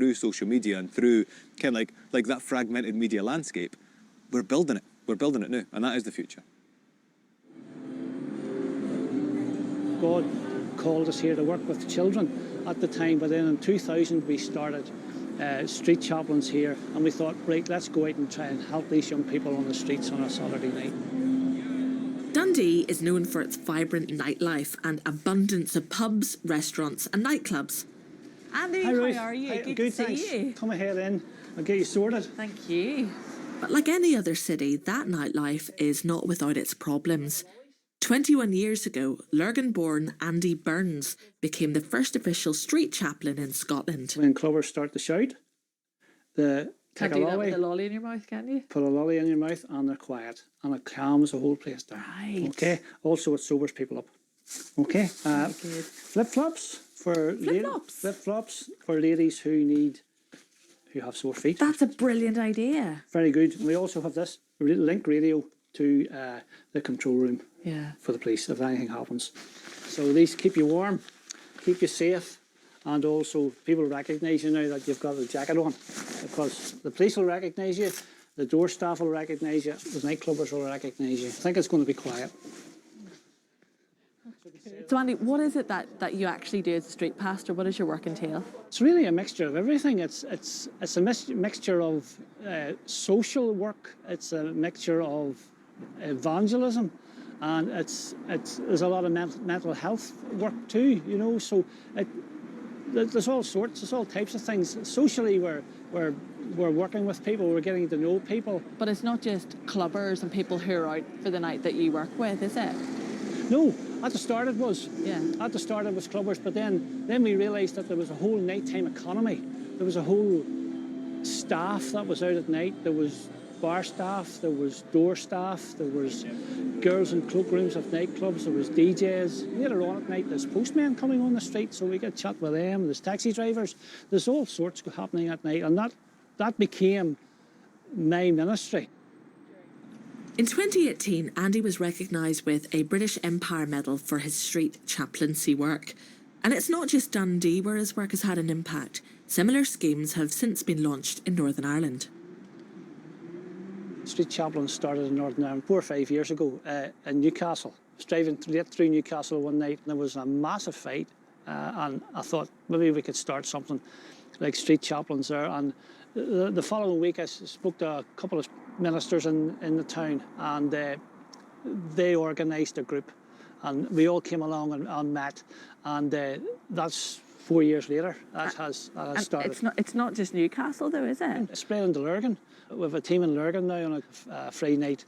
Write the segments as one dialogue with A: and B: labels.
A: through social media and through kind of like that fragmented media landscape, we're building it. We're building it now, and that is the future.
B: God called us here to work with children at the time, but then in 2000 we started Street Chaplains here, and we thought, right, let's go out and try and help these young people on the streets on a Saturday night.
C: Dundee is known for its vibrant nightlife and abundance of pubs, restaurants and nightclubs.
D: Andy,
B: Hi, Ruth.
D: how are you?
B: Hi,
D: good
B: to
D: see
B: thanks.
D: you.
B: Come ahead in, I'll get you sorted.
D: Thank you.
C: But like any other city, that nightlife is not without its problems. 21 years ago, Lurgan-born Andy Burns became the first official street chaplain in Scotland.
B: When clubbers start to shout,
D: Can't
B: take a
D: do that
B: lolly,
D: with a lolly in your mouth, can you?
B: put a lolly in your mouth, and they're quiet, and it calms the whole place down.
D: Right.
B: Okay. Also, it sobers people up. Okay.
D: Good.
B: Flip-flops for
D: Flip-flops
B: ladies who have sore feet.
D: That's a brilliant idea.
B: Very good. We also have this link radio to the control room for the police if anything happens. So these keep you warm, keep you safe, and also people recognise you now that you've got a jacket on, because the police will recognise you, the door staff will recognise you, the nightclubbers will recognise you. I think it's going to be quiet.
D: So Andy, what is it that you actually do as a street pastor? What does your work entail?
B: It's really a mixture of everything. It's a mixture of social work. It's a mixture of evangelism, and there's a lot of mental health work too. You know, so there's all sorts, there's all types of things. Socially, we're working with people. We're getting to know people.
D: But it's not just clubbers and people who are out for the night that you work with, is it?
B: No, at the start it was.
D: Yeah.
B: At the start it was clubbers, but then we realised that there was a whole nighttime economy. There was a whole staff that was out at night. There was bar staff, there was door staff, there was girls in cloakrooms of nightclubs, there was DJs. Later on at night there's postmen coming on the street, so we get chat with them. There's taxi drivers. There's all sorts happening at night, and that became my ministry.
C: In 2018, Andy was recognised with a British Empire Medal for his street chaplaincy work. And it's not just Dundee where his work has had an impact. Similar schemes have since been launched in Northern Ireland.
B: Street Chaplains started in Northern Ireland 4 or 5 years ago in Newcastle. I was driving through Newcastle one night, and there was a massive fight, and I thought maybe we could start something like Street Chaplains there. And the following week I spoke to a couple of ministers in the town, and they organised a group, and we all came along and met, and that's 4 years later. That has started.
D: It's not just Newcastle though, is it?
B: It's spread into Lurgan. We have a team in Lurgan now on a Friday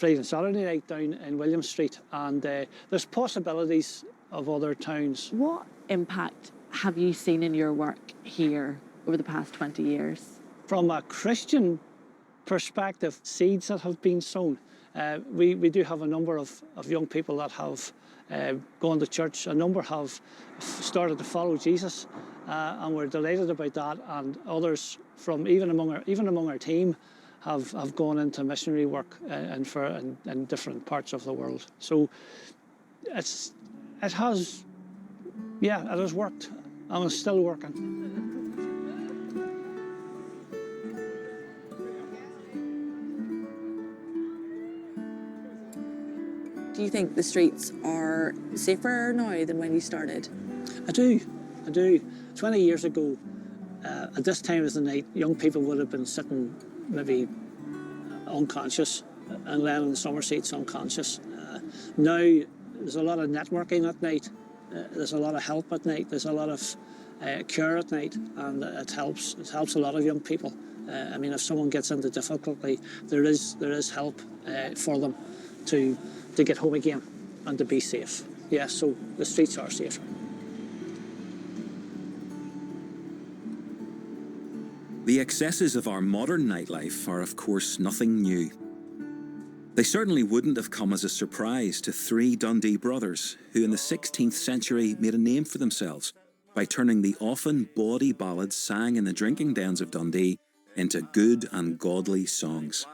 B: and Saturday night down in William Street, and there's possibilities of other towns.
D: What impact have you seen in your work here over the past 20 years?
B: From a Christian perspective, seeds that have been sown. We do have a number of young people that have gone to church. A number have started to follow Jesus, and we're delighted about that. And others from even among our team have gone into missionary work in different parts of the world. So it has worked, and it's still working.
D: Do you think the streets are safer now than when you started?
B: I do. 20 years ago, at this time of the night, young people would have been sitting maybe unconscious and laying on the summer seats unconscious. Now, there's a lot of networking at night. There's a lot of help at night. There's a lot of care at night, and it helps a lot of young people. I mean, if someone gets into difficulty, there is help for them to get home again and to be safe. Yes, so the streets are safer.
E: The excesses of our modern nightlife are, of course, nothing new. They certainly wouldn't have come as a surprise to three Dundee brothers who in the 16th century made a name for themselves by turning the often bawdy ballads sang in the drinking dens of Dundee into good and godly songs.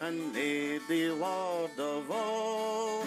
F: And made thee Lord of all.